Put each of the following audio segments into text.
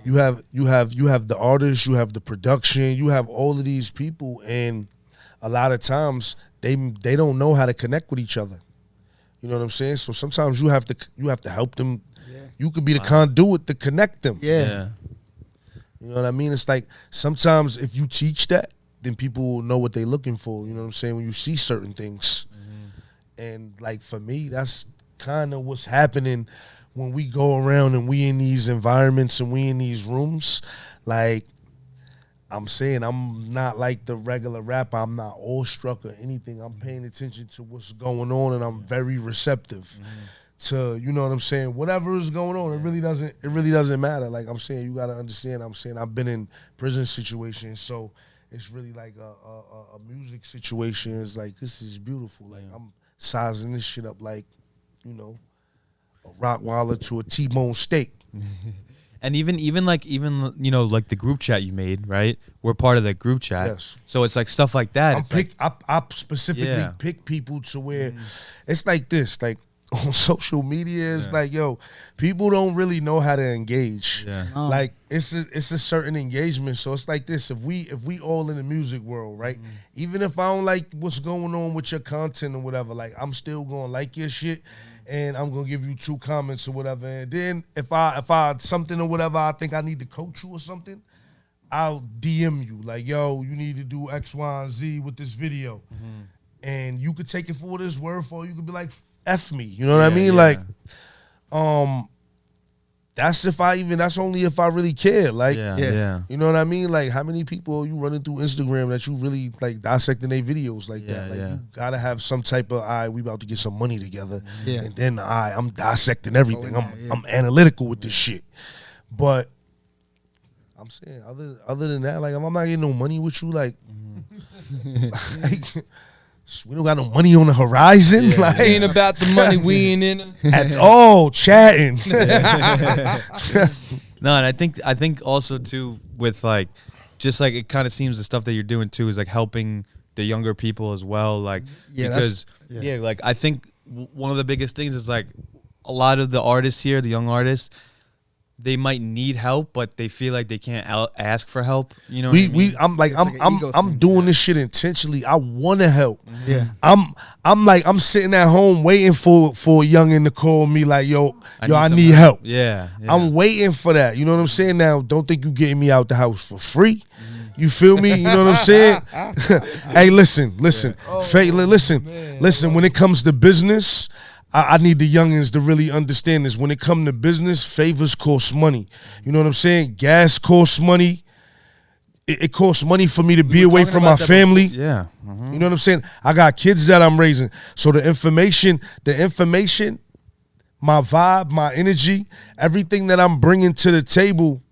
you have the artists, you have the production, you have all of these people, and a lot of times they don't know how to connect with each other. You know what I'm saying? So sometimes you have to help them. Yeah. You could be the conduit to connect them. Yeah. You know what I mean? It's like sometimes if you teach that, then people will know what they're looking for. You know what I'm saying? When you see certain things. And like for me, that's kind of what's happening when we go around and we in these environments and we in these rooms. Like I'm saying, I'm not like the regular rapper. I'm not awestruck or anything. I'm paying attention to what's going on, and I'm very receptive to, you know what I'm saying, whatever is going on. It really doesn't matter. Like I'm saying, you gotta understand. I'm saying I've been in prison situations, so it's really like a music situation. It's like, this is beautiful. Like I'm sizing this shit up like, you know, a Rottweiler to a T-bone steak. And even you know, like the group chat you made, right? We're part of that group chat. Yes. So it's like stuff like that. I specifically pick people to where it's like this, like on social media, it's like, yo, people don't really know how to engage. Yeah. Like it's a certain engagement. So it's like this. If we all in the music world, right? Even if I don't like what's going on with your content or whatever, like I'm still gonna like your shit. And I'm gonna give you 2 comments or whatever. And then if I something or whatever, I think I need to coach you or something, I'll DM you like, yo, you need to do X, Y, and Z with this video. And you could take it for what it's worth, or you could be like, F me. You know what I mean? Like, that's only if I really care. Like, you know what I mean? Like, how many people are you running through Instagram that you really like dissecting their videos like that? Like, you gotta have some type of, we about to get some money together. And then, I'm dissecting everything. I'm analytical with this shit. But I'm saying, other than that, like, I'm not getting no money with you. Like, we don't got no money on the horizon. Like, ain't about the money. We ain't in at all. Chatting. No, and I think also too with like, just like it kind of seems the stuff that you're doing too is like helping the younger people as well. Like because like I think one of the biggest things is like a lot of the artists here, the young artists, they might need help, but they feel like they can't ask for help. You know, I'm doing this shit intentionally. I want to help. I'm sitting at home waiting for a youngin' to call me like, yo, I need help. Yeah. I'm waiting for that. You know what I'm saying? Now, don't think you getting me out the house for free. You feel me? You know what I'm saying? Hey, listen. Listen. When it comes to business, I need the youngins to really understand this. When it comes to business, favors cost money. You know what I'm saying? Gas costs money. It costs money for me to be away from my family. Yeah. You know what I'm saying? I got kids that I'm raising. So the information, my vibe, my energy, everything that I'm bringing to the table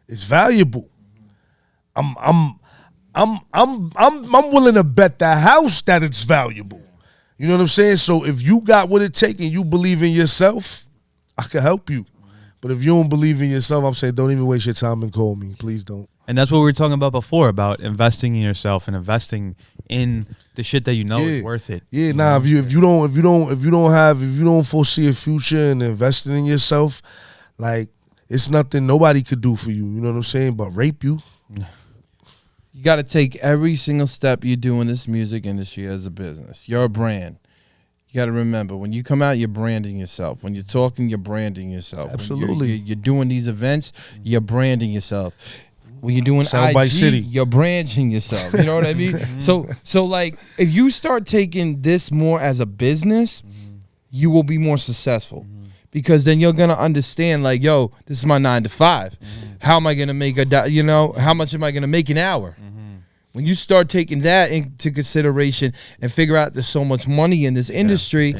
is valuable. I'm willing to bet the house that it's valuable. You know what I'm saying? So if you got what it takes and you believe in yourself, I can help you. But if you don't believe in yourself, I'm saying don't even waste your time and call me. Please don't. And that's what we were talking about before, about investing in yourself and investing in the shit that you know is worth it. Yeah, nah. If you don't foresee a future and investing in yourself, like it's nothing nobody could do for you. You know what I'm saying? But rape you. You got to take every single step you do in this music industry as a business. You're a brand. You got to remember, when you come out, you're branding yourself. When you're talking, you're branding yourself. Absolutely. When you're doing these events, you're branding yourself. When you're doing Soundbite IG, City. you're branding yourself. You know what I mean? So like, if you start taking this more as a business, you will be more successful. Because then you're going to understand, like, yo, this is my 9 to 5. How am I going to make how much am I going to make an hour? When you start taking that into consideration and figure out there's so much money in this industry,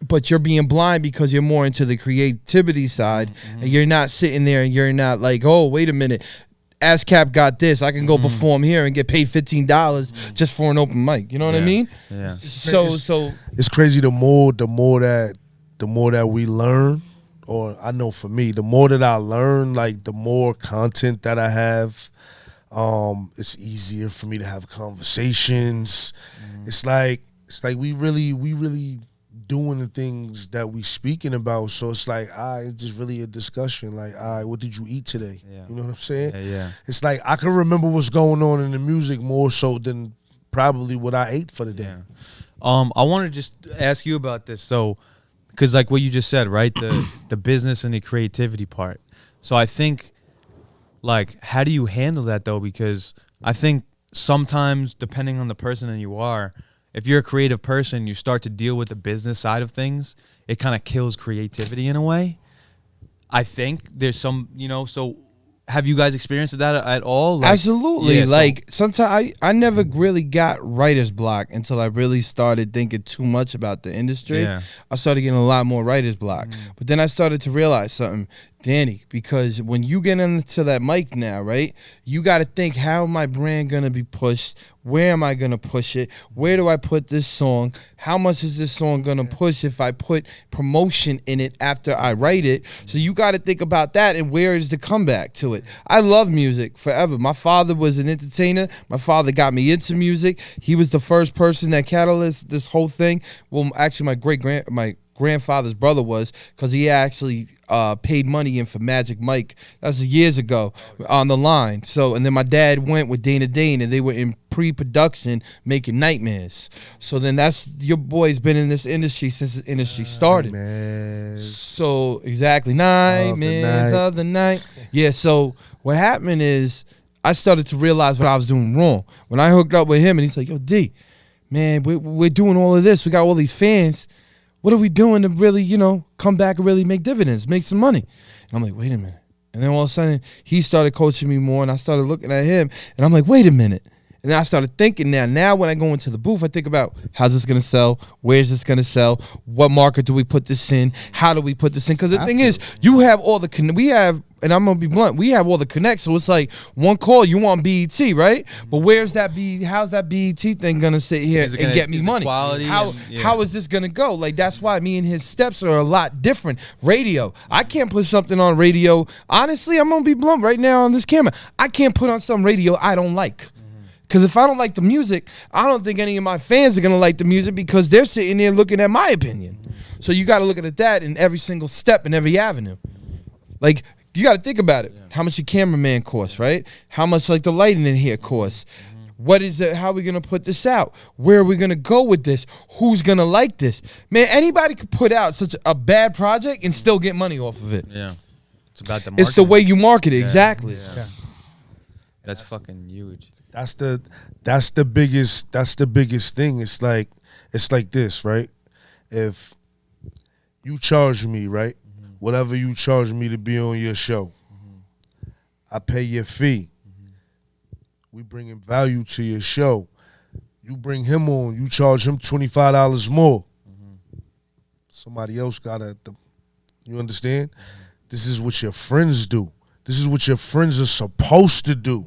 but you're being blind because you're more into the creativity side, and you're not sitting there and you're not like, oh, wait a minute, ASCAP got this. I can go perform here and get paid $15 just for an open mic. You know what I mean? Yeah. So it's crazy. The more that we learn, or I know for me, the more that I learn, like the more content that I have. It's easier for me to have conversations. It's like we really doing the things that we speaking about. So it's like, it's just really a discussion. Like, what did you eat today? Yeah. You know what I'm saying? Yeah. It's like I can remember what's going on in the music more so than probably what I ate for the day. Yeah. I want to just ask you about this. So, because like what you just said, right? The business and the creativity part. So I think, like, how do you handle that though? Because I think sometimes, depending on the person that you are, if you're a creative person, you start to deal with the business side of things, it kind of kills creativity in a way. I think there's some, so have you guys experienced that at all? Like, Absolutely. yeah, like sometimes I never really got writer's block until I really started thinking too much about the industry. Yeah. I started getting a lot more writer's block. But then I started to realize something, Danny, because when you get into that mic now, right, you got to think, how am my brand going to be pushed? Where am I going to push it? Where do I put this song? How much is this song going to push if I put promotion in it after I write it? So you got to think about that, and where is the comeback to it? I love music forever. My father was an entertainer. My father got me into music. He was the first person that catalyzed this whole thing. Well, actually, my grandfather's brother was, because he actually paid money in for Magic Mike. That was years ago on the line. So, and then my dad went with Dana Dane, and they were in pre-production making Nightmares. So then that's, your boy's been in this industry since the industry started. So exactly, Nightmares of the night. Yeah. So what happened is I started to realize what I was doing wrong when I hooked up with him, and he's like, "Yo, D, man, we're doing all of this. We got all these fans. What are we doing to really, come back and really make dividends, make some money?" And I'm like, wait a minute. And then all of a sudden, he started coaching me more, and I started looking at him, and I'm like, wait a minute. And then I started thinking now when I go into the booth, I think about, how's this going to sell? Where's this going to sell? What market do we put this in? How do we put this in? Because the thing is, you have all the, and I'm going to be blunt, we have all the connects. So it's like, one call, you want BET, right? But how's that BET thing going to sit here and get me money? How is this going to go? Like, that's why me and his steps are a lot different. Radio, I can't put something on radio. Honestly, I'm going to be blunt right now on this camera. I can't put on some radio I don't like. Because if I don't like the music, I don't think any of my fans are going to like the music, because they're sitting there looking at my opinion. So you got to look at that in every single step in every avenue. Like, you got to think about it. How much your cameraman costs, right? How much like the lighting in here costs? What is it? How are we going to put this out? Where are we going to go with this? Who's going to like this? Man, anybody could put out such a bad project and still get money off of it. Yeah. It's about the marketing. It's the way you market it. Exactly. Yeah. That's fucking huge. That's the biggest thing. It's like this, right? If you charge me, right? Whatever you charge me to be on your show, I pay your fee. We bringing value to your show. You bring him on, you charge him $25 more. Somebody else gotta, you understand? This is what your friends do. This is what your friends are supposed to do.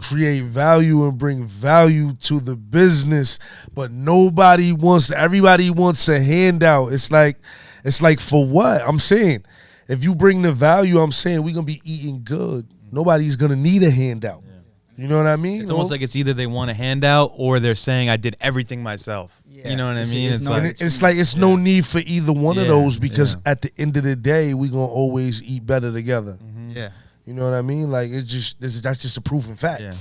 Create value and bring value to the business, but everybody wants a handout. It's like for what? I'm saying, if you bring the value, I'm saying we're gonna be eating good. Nobody's gonna need a handout. You know what I mean? It's almost like it's either they want a handout or they're saying I did everything myself. You know what I mean? It's no need for either one of those, because at the end of the day, we're gonna always eat better together. Yeah. You know what I mean? Like, that's just a proven fact. Yeah.